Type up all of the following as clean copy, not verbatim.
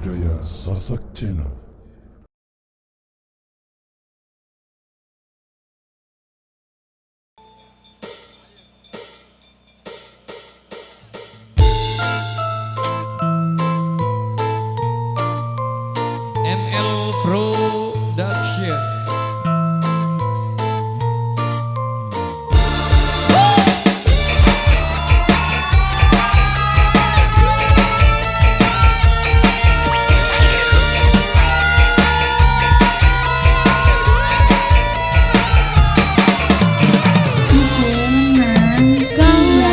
budaya Sasak Channel. NL Production.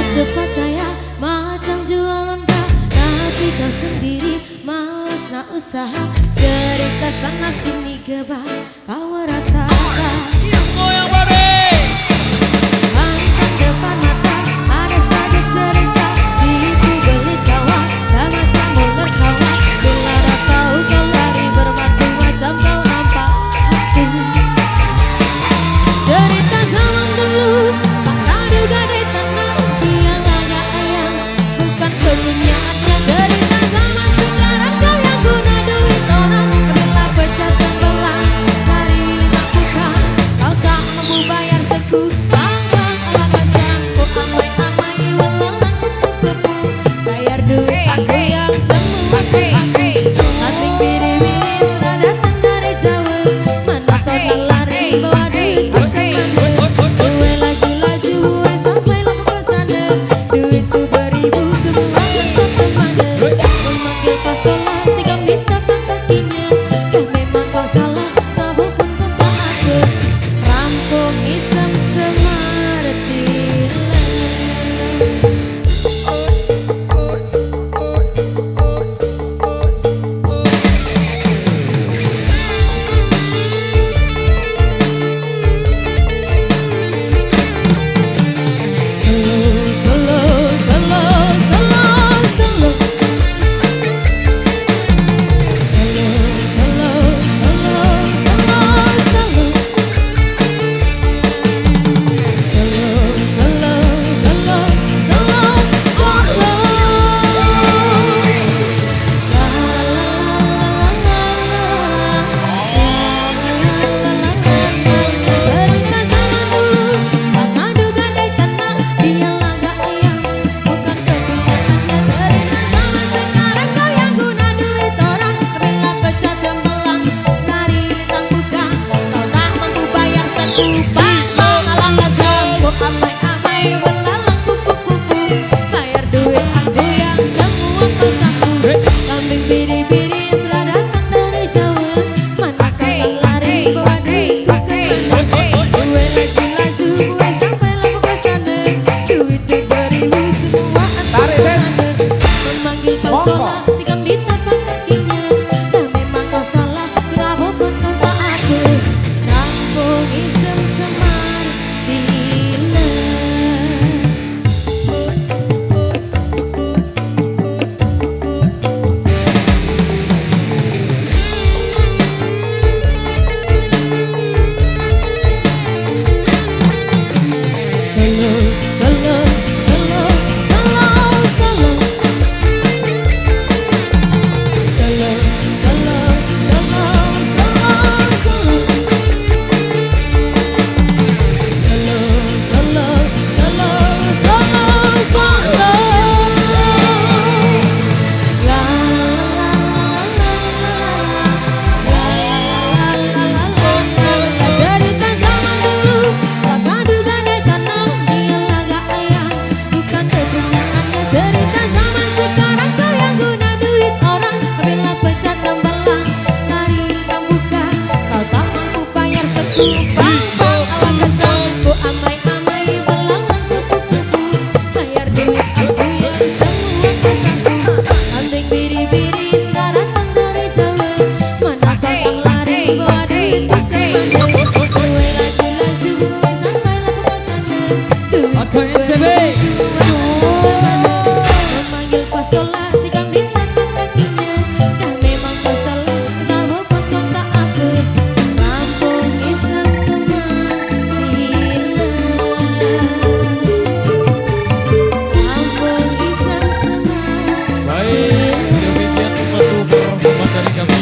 Cepat kaya macam jualan kau, tapi kau sendiri malas nak usaha. Cerita sana sini gebah kau rata-rata. Goyang body. Pantang depan mata ada saja cerita, tipu beli kawan dan macam ular sawah. Bila dah tahu kau lari berbatu macam kau nampak hantu. Cerita zaman dulu tak duga di tanah, dia gagak ayam bukan kepunyaannya. Cerita zaman sekarang kau yang guna duit orang, bila pecah belah hari tak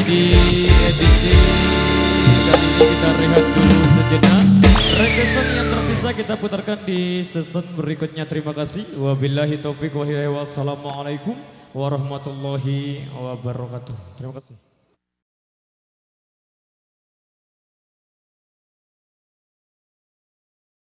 di edisi kali ini kita rehat dulu sejenak. Requestan yang tersisa kita putarkan di season berikutnya. Terima kasih. Wabillahi taufiq wal hidayah. Wassalamualaikum warahmatullahi wabarakatuh. Terima kasih.